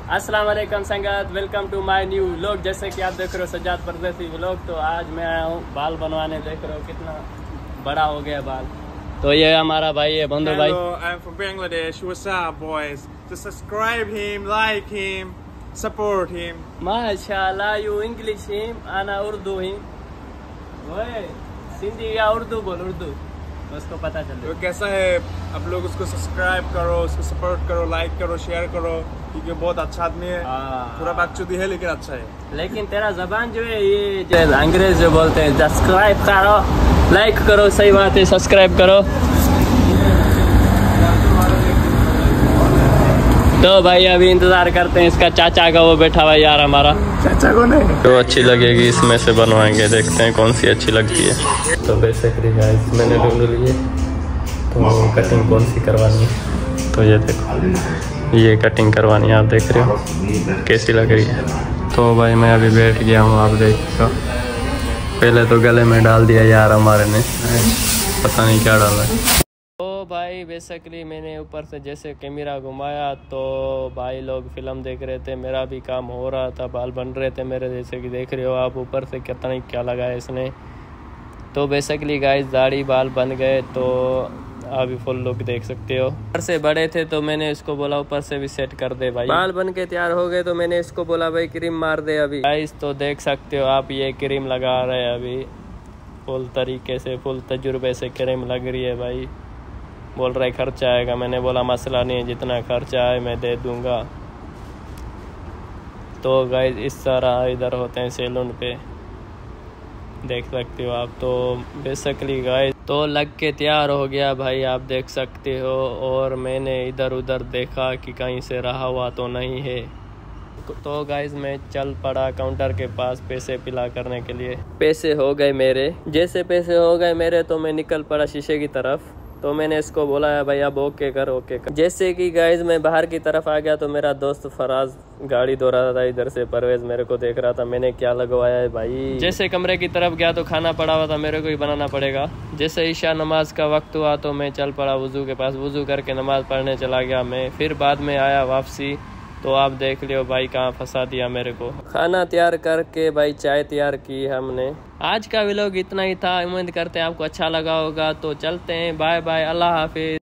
अस्सलाम वालेकुम संगत, welcome to my new vlog. जैसे कि आप देख रहे हो सज्जाद परदेसी व्लॉग। तो आज मैं आया हूँ बाल बनवाने। देख रहे हो कितना बड़ा हो गया बाल। तो ये हमारा भाई है बंधु भाई। Hello, I'm from Bangladesh. What's up, boys? Just subscribe him, like him, support him. माशाल्लाह, यू इंग्लिश हिम, आना उर्दू हिम। ओए सिंधी या उर्दू बोल, उर्दू उसको पता चले। तो कैसा है, आप लोग उसको सब्सक्राइब करो, उसको सपोर्ट करो, लाइक करो, शेयर करो, क्योंकि बहुत अच्छा आदमी है। पूरा बाकचोदी है लेकिन अच्छा है। लेकिन तेरा जबान जो है ये जो अंग्रेज जो बोलते हैं, सब्सक्राइब करो, लाइक करो, सही बात है, सब्सक्राइब करो। तो भाई अभी इंतजार करते हैं इसका चाचा का, वो बैठा हुआ यार हमारा चाचा को नहीं तो अच्छी लगेगी इसमें से बनवाएंगे, देखते हैं कौन सी अच्छी लगती है। तो बेसिकली गाइस मैंने ढूंढ लिए, तो कटिंग कौन सी करवानी है। तो ये देखो, ये कटिंग करवानी है, आप देख रहे हो कैसी लग रही है। तो भाई मैं अभी बैठ गया हूँ, आप देख लो। पहले तो गले में डाल दिया यार हमारे ने, पता नहीं क्या डाला है। तो भाई बेसिकली मैंने ऊपर से जैसे कैमरा घुमाया तो भाई लोग फिल्म देख रहे थे, मेरा भी काम हो रहा था, बाल बन रहे थे मेरे, जैसे कि देख रहे हो आप। ऊपर से कितना नहीं क्या लगाया इसने। तो बेसिकली गाइस दाढ़ी बाल बन गए, तो अभी फुल लुक देख सकते हो। ऊपर से बड़े थे तो मैंने इसको बोला ऊपर से भी सेट कर दे भाई। बाल बन के तैयार हो गए तो मैंने इसको बोला भाई क्रीम मार दे अभी। गाइस तो देख सकते हो आप, ये क्रीम लगा रहे हैं अभी फुल तरीके से, फुल तजुर्बे से क्रीम लग रही है भाई। बोल रहा है खर्चा आएगा, मैंने बोला मसला नहीं है, जितना खर्चा आए मैं दे दूंगा। तो गाइस इस तरह इधर होते हैं सैलून पे, देख सकते हो आप। तो बेसिकली गाइस तो लग के तैयार हो गया भाई, आप देख सकते हो। और मैंने इधर उधर देखा कि कहीं से रहा हुआ तो नहीं है। तो गाइस मैं चल पड़ा काउंटर के पास पैसे पिला करने के लिए। पैसे हो गए मेरे, जैसे पैसे हो गए मेरे तो मैं निकल पड़ा शीशे की तरफ। तो मैंने इसको बोला है भाई अब ओके कर, ओके कर। जैसे कि गाइज मैं बाहर की तरफ आ गया तो मेरा दोस्त फराज गाड़ी दौड़ा रहा था इधर से, परवेज मेरे को देख रहा था मैंने क्या लगवाया है भाई। जैसे कमरे की तरफ गया तो खाना पड़ा हुआ था, मेरे को ही बनाना पड़ेगा। जैसे ईशा नमाज का वक्त हुआ तो मैं चल पड़ा वजू के पास, वजू करके नमाज पढ़ने चला गया मैं। फिर बाद में आया वापसी, तो आप देख लियो भाई कहाँ फंसा दिया मेरे को। खाना तैयार करके भाई चाय तैयार की हमने। आज का व्लॉग इतना ही था, उम्मीद करते हैं आपको अच्छा लगा होगा। तो चलते हैं, बाय बाय, अल्लाह हाफिज।